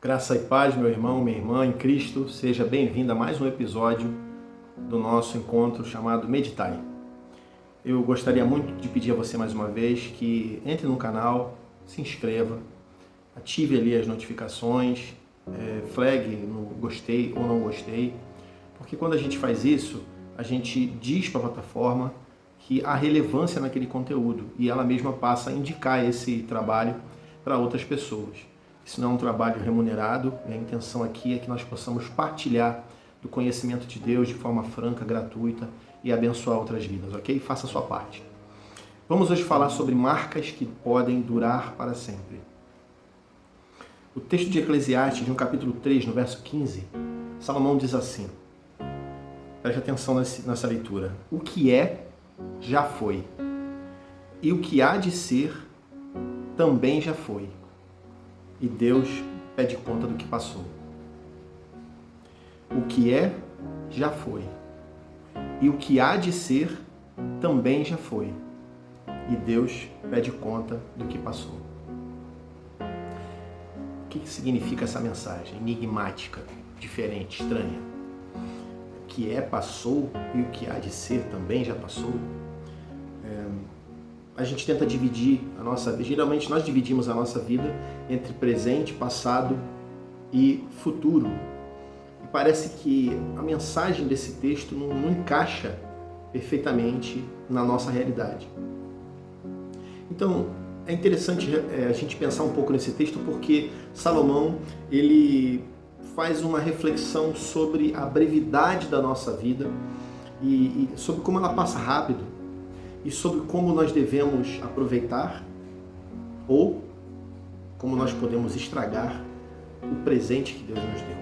Graça e paz, meu irmão, minha irmã em Cristo, seja bem-vindo a mais um episódio do nosso encontro chamado Meditai. Eu gostaria muito de pedir a você mais uma vez que entre no canal, se inscreva, ative ali as notificações, flague no gostei ou não gostei, porque quando a gente faz isso, a gente diz para a plataforma que há relevância naquele conteúdo e ela mesma passa a indicar esse trabalho para outras pessoas. Isso não é um trabalho remunerado, a intenção aqui é que nós possamos partilhar do conhecimento de Deus de forma franca, gratuita e abençoar outras vidas, ok? Faça a sua parte. Vamos hoje falar sobre marcas que podem durar para sempre. O texto de Eclesiastes, no capítulo 3, no verso 15, Salomão diz assim, preste atenção nessa leitura, o que é, já foi, e o que há de ser, também já foi. E Deus pede conta do que passou. O que é, já foi. E o que há de ser, também já foi. E Deus pede conta do que passou. O que significa essa mensagem? Enigmática, diferente, estranha. O que é, passou, e o que há de ser, também já passou. A gente tenta dividir a nossa vida, geralmente nós dividimos a nossa vida entre presente, passado e futuro. E parece que a mensagem desse texto não encaixa perfeitamente na nossa realidade. Então, é interessante a gente pensar um pouco nesse texto porque Salomão, ele faz uma reflexão sobre a brevidade da nossa vida e sobre como ela passa rápido. E sobre como nós devemos aproveitar ou como nós podemos estragar o presente que Deus nos deu.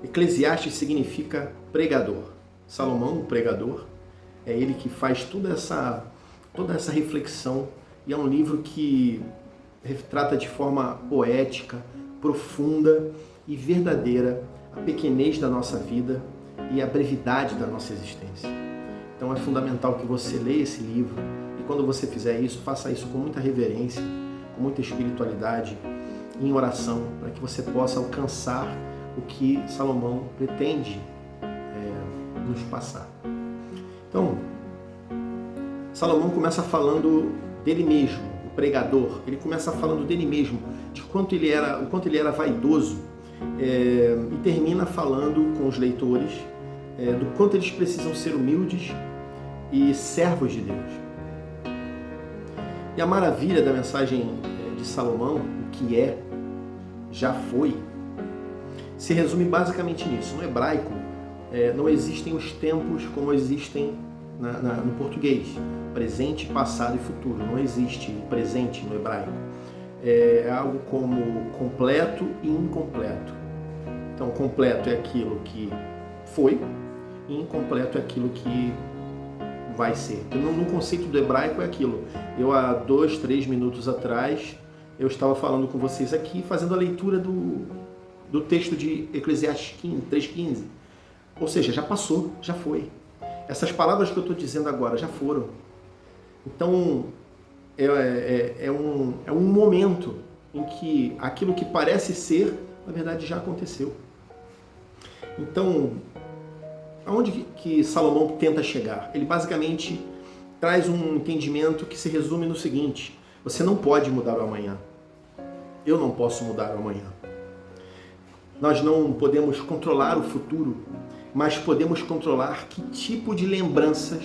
Eclesiastes significa pregador. Salomão, o pregador, é ele que faz toda essa reflexão e é um livro que retrata de forma poética, profunda e verdadeira a pequenez da nossa vida e a brevidade da nossa existência. Então é fundamental que você leia esse livro e quando você fizer isso, faça isso com muita reverência, com muita espiritualidade, em oração, para que você possa alcançar o que Salomão pretende nos passar. Então, Salomão começa falando dele mesmo, o pregador, ele começa falando dele mesmo, de o quanto ele era vaidoso e termina falando com os leitores do quanto eles precisam ser humildes e servos de Deus. E a maravilha da mensagem de Salomão, o que é, já foi, se resume basicamente nisso. No hebraico, não existem os tempos como existem no português. Presente, passado e futuro. Não existe presente no hebraico. É algo como completo e incompleto. Então, completo é aquilo que foi, e incompleto é aquilo que vai ser. No conceito do hebraico é aquilo. Eu há 2-3 minutos atrás, eu estava falando com vocês aqui, fazendo a leitura do texto de Eclesiastes 3:15. Ou seja, já passou, já foi. Essas palavras que eu estou dizendo agora já foram. Então, é um momento em que aquilo que parece ser, na verdade, já aconteceu. Então, aonde que Salomão tenta chegar? Ele basicamente traz um entendimento que se resume no seguinte: você não pode mudar o amanhã. Eu não posso mudar o amanhã. Nós não podemos controlar o futuro, mas podemos controlar que tipo de lembranças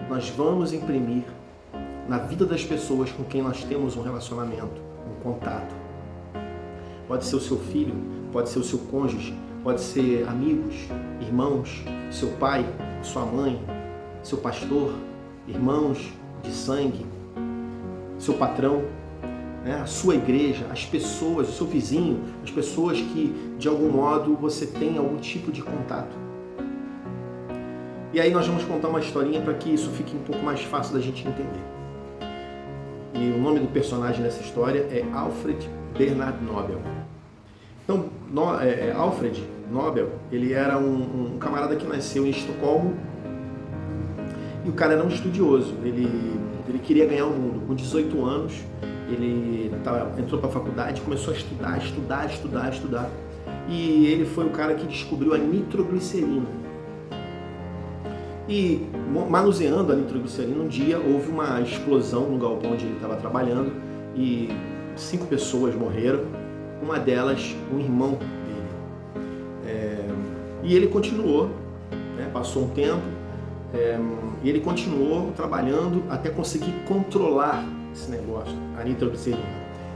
nós vamos imprimir na vida das pessoas com quem nós temos um relacionamento, um contato. Pode ser o seu filho, pode ser o seu cônjuge, pode ser amigos, irmãos, seu pai, sua mãe, seu pastor, irmãos de sangue, seu patrão, a sua igreja, as pessoas, o seu vizinho, as pessoas que de algum modo você tem algum tipo de contato. E aí nós vamos contar uma historinha para que isso fique um pouco mais fácil da gente entender. E o nome do personagem dessa história é Alfred Bernard Nobel. Então, Alfred Nobel, ele era um camarada que nasceu em Estocolmo, e o cara era um estudioso, ele queria ganhar o mundo. Com 18 anos, ele entrou para a faculdade, começou a estudar, e ele foi o cara que descobriu a nitroglicerina. E manuseando a nitroglicerina, um dia houve uma explosão no galpão onde ele estava trabalhando, e 5 pessoas morreram, uma delas um irmão dele. E ele continuou, né, passou um tempo, e ele continuou trabalhando até conseguir controlar esse negócio, a nitroglicerina.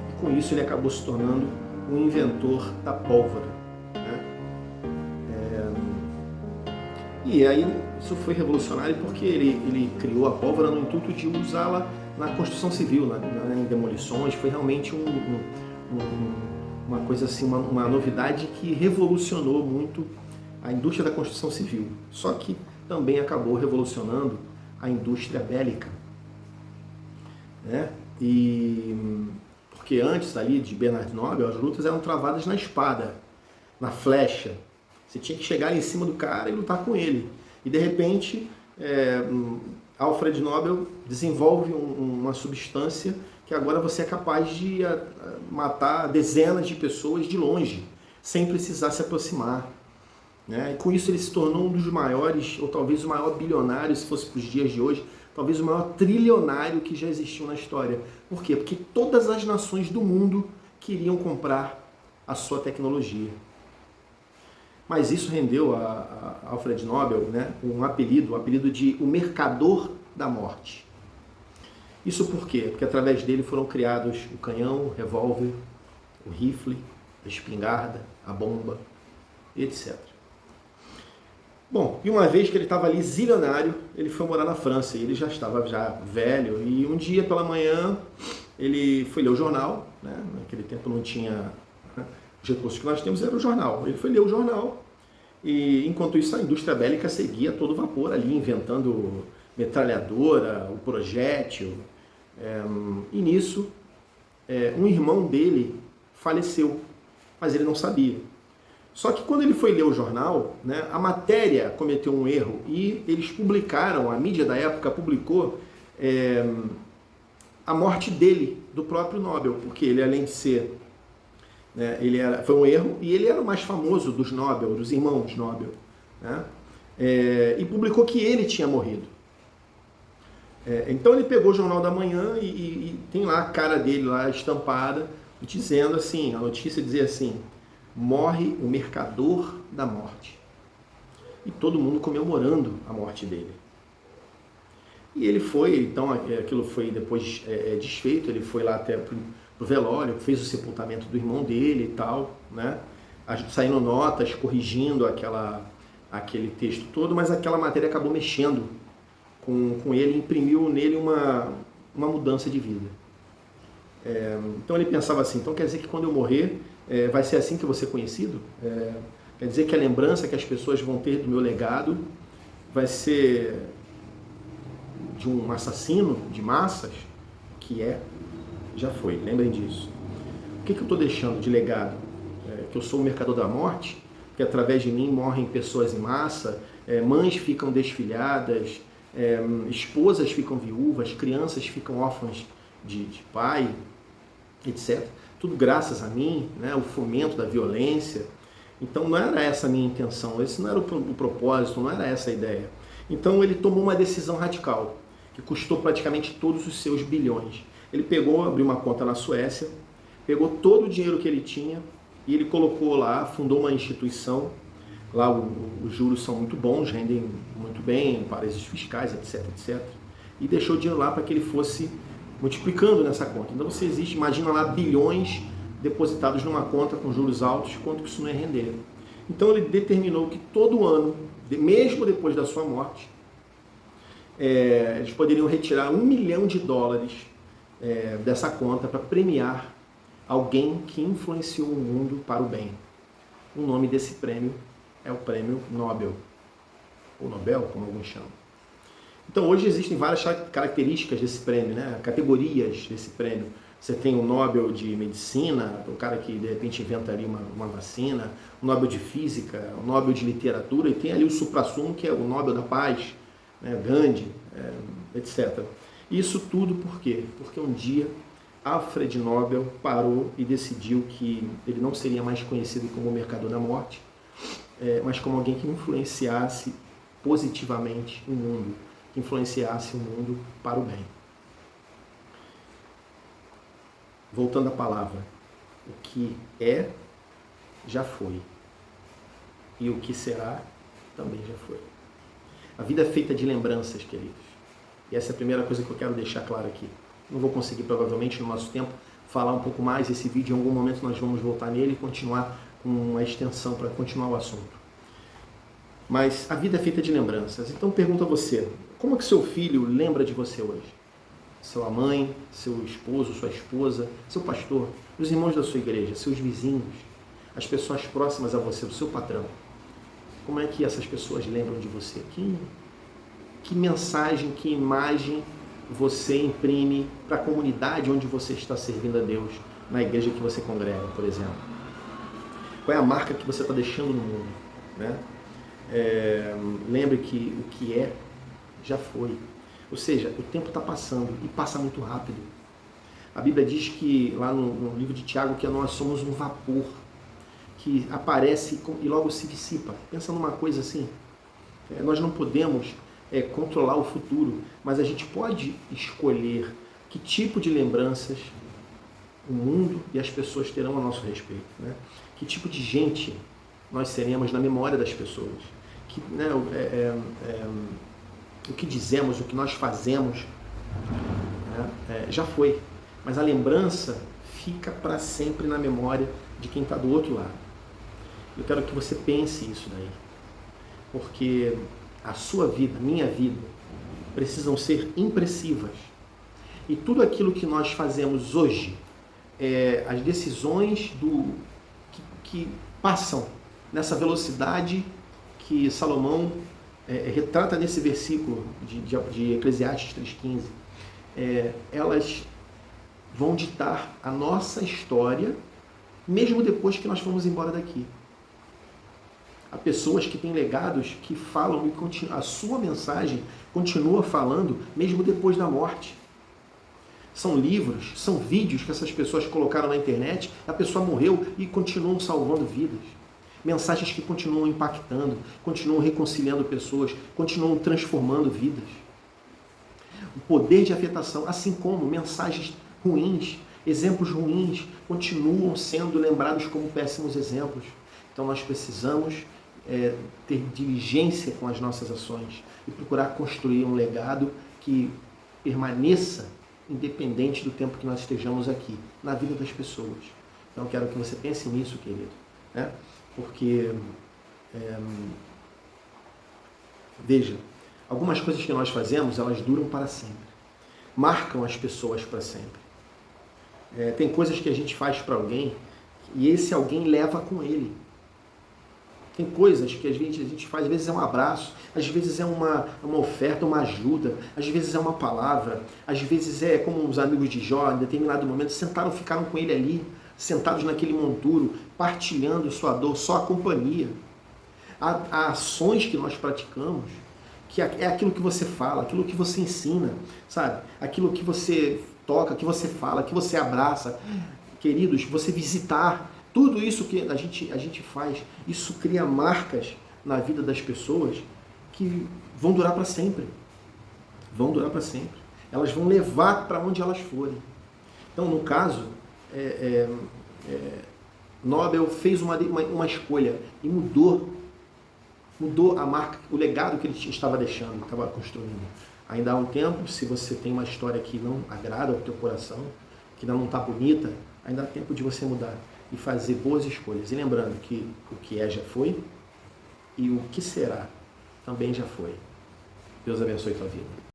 E com isso ele acabou se tornando um inventor da pólvora, né? E aí isso foi revolucionário porque ele criou a pólvora no intuito de usá-la na construção civil, em demolições. Foi realmente uma coisa assim, uma novidade que revolucionou muito a indústria da construção civil. Só que também acabou revolucionando a indústria bélica, né? Porque antes ali de Bernard Nobel, as lutas eram travadas na espada, na flecha. Você tinha que chegar em cima do cara e lutar com ele. E de repente, Alfred Nobel desenvolve uma substância que agora você é capaz de matar dezenas de pessoas de longe, sem precisar se aproximar, né? E com isso ele se tornou um dos maiores, ou talvez o maior bilionário, se fosse para os dias de hoje, talvez o maior trilionário que já existiu na história. Por quê? Porque todas as nações do mundo queriam comprar a sua tecnologia. Mas isso rendeu a Alfred Nobel, né, o apelido de o mercador da morte. Isso por quê? Porque através dele foram criados o canhão, o revólver, o rifle, a espingarda, a bomba, etc. Bom, e uma vez que ele estava ali zilionário, ele foi morar na França. E ele já estava velho, e um dia pela manhã ele foi ler o jornal, né? Naquele tempo não tinha... Os recursos que nós temos era o jornal. Ele foi ler o jornal e, enquanto isso, a indústria bélica seguia todo vapor ali, inventando metralhadora, o projétil. E nisso, um irmão dele faleceu, mas ele não sabia. Só que quando ele foi ler o jornal, né, a matéria cometeu um erro e eles publicaram, a mídia da época publicou a morte dele, do próprio Nobel, porque ele, além de ser... foi um erro, e ele era o mais famoso dos Nobel, dos irmãos Nobel, né? E publicou que ele tinha morrido. Então ele pegou o Jornal da Manhã e tem lá a cara dele lá estampada, dizendo assim, a notícia dizia assim: morre o mercador da morte. E todo mundo comemorando a morte dele. E ele foi, então aquilo foi depois desfeito, ele foi lá até pro velório, fez o sepultamento do irmão dele e tal, né? Saindo notas, corrigindo aquele texto todo, mas aquela matéria acabou mexendo com ele, imprimiu nele uma mudança de vida. Então ele pensava assim, então quer dizer que quando eu morrer, vai ser assim que eu vou ser conhecido? Quer dizer que a lembrança que as pessoas vão ter do meu legado vai ser de um assassino de massas? Já foi, lembrem disso. O que eu estou deixando de legado? Que eu sou o mercador da morte, que através de mim morrem pessoas em massa, mães ficam desfilhadas, esposas ficam viúvas, crianças ficam órfãs de pai, etc. Tudo graças a mim, né? O fomento da violência. Então não era essa a minha intenção, esse não era o propósito, não era essa a ideia. Então ele tomou uma decisão radical, que custou praticamente todos os seus bilhões. Ele abriu uma conta na Suécia, pegou todo o dinheiro que ele tinha e ele colocou lá, fundou uma instituição. Lá os juros são muito bons, rendem muito bem, paraísos fiscais, etc, etc. E deixou o dinheiro lá para que ele fosse multiplicando nessa conta. Então você imagina lá bilhões depositados numa conta com juros altos, quanto que isso não ia render. Então ele determinou que todo ano, mesmo depois da sua morte, eles poderiam retirar $1 milhão dessa conta para premiar alguém que influenciou o mundo para o bem. O nome desse prêmio é o Prêmio Nobel. ou Nobel, como alguns chamam. Então hoje existem várias características desse prêmio, né? Categorias desse prêmio. Você tem o Nobel de Medicina, o cara que de repente inventa ali uma vacina, o Nobel de Física, o Nobel de Literatura, e tem ali o suprassumo, que é o Nobel da Paz, né? Gandhi, etc. Isso tudo por quê? Porque um dia Alfred Nobel parou e decidiu que ele não seria mais conhecido como o mercador da morte, mas como alguém que influenciasse positivamente o mundo, que influenciasse o mundo para o bem. Voltando à palavra, o que é, já foi. E o que será, também já foi. A vida é feita de lembranças, queridos. E essa é a primeira coisa que eu quero deixar claro aqui. Não vou conseguir, provavelmente, no nosso tempo, falar um pouco mais. Esse vídeo, em algum momento, nós vamos voltar nele e continuar com uma extensão para continuar o assunto. Mas a vida é feita de lembranças. Então, pergunto a você, como é que seu filho lembra de você hoje? Sua mãe, seu esposo, sua esposa, seu pastor, os irmãos da sua igreja, seus vizinhos, as pessoas próximas a você, o seu patrão. Como é que essas pessoas lembram de você? Que mensagem, que imagem você imprime para a comunidade onde você está servindo a Deus, na igreja que você congrega, por exemplo? Qual é a marca que você está deixando no mundo, né? Lembre que o que é, já foi. Ou seja, o tempo está passando e passa muito rápido. A Bíblia diz que, lá no livro de Tiago, que nós somos um vapor que aparece e logo se dissipa. Pensa numa coisa assim, nós não podemos controlar o futuro, mas a gente pode escolher que tipo de lembranças o mundo e as pessoas terão a nosso respeito, né? Que tipo de gente nós seremos na memória das pessoas. O que dizemos, o que nós fazemos, já foi. Mas a lembrança fica para sempre na memória de quem está do outro lado. Eu quero que você pense isso daí. Porque a sua vida, a minha vida, precisam ser impressivas. E tudo aquilo que nós fazemos hoje, as decisões que passam nessa velocidade que Salomão retrata nesse versículo de Eclesiastes 3,15, elas vão ditar a nossa história, mesmo depois que nós formos embora daqui. Há pessoas que têm legados que falam e a sua mensagem continua falando mesmo depois da morte. São livros, são vídeos que essas pessoas colocaram na internet, a pessoa morreu e continuam salvando vidas. Mensagens que continuam impactando, continuam reconciliando pessoas, continuam transformando vidas. O poder de afetação, assim como mensagens ruins, exemplos ruins, continuam sendo lembrados como péssimos exemplos. Então nós precisamos ter diligência com as nossas ações e procurar construir um legado que permaneça independente do tempo que nós estejamos aqui, na vida das pessoas. Então eu quero que você pense nisso, querido, né? Porque, veja, algumas coisas que nós fazemos, elas duram para sempre. Marcam as pessoas para sempre. Tem coisas que a gente faz para alguém e esse alguém leva com ele. Tem coisas que a gente faz, às vezes é um abraço, às vezes é uma oferta, uma ajuda, às vezes é uma palavra, às vezes é como os amigos de Jó, em determinado momento, ficaram com ele ali, sentados naquele monturo, partilhando sua dor, só a companhia. Há ações que nós praticamos, que é aquilo que você fala, aquilo que você ensina, sabe? Aquilo que você toca, que você fala, que você abraça. Queridos, você visitar, tudo isso que a gente faz, isso cria marcas na vida das pessoas que vão durar para sempre. Vão durar para sempre. Elas vão levar para onde elas forem. Então, no caso, Nobel fez uma escolha e mudou a marca, o legado que ele estava deixando, estava construindo. Ainda há um tempo, se você tem uma história que não agrada ao teu coração, que não está bonita, ainda há tempo de você mudar e fazer boas escolhas. E lembrando que o que já foi e o que será também já foi. Deus abençoe tua vida.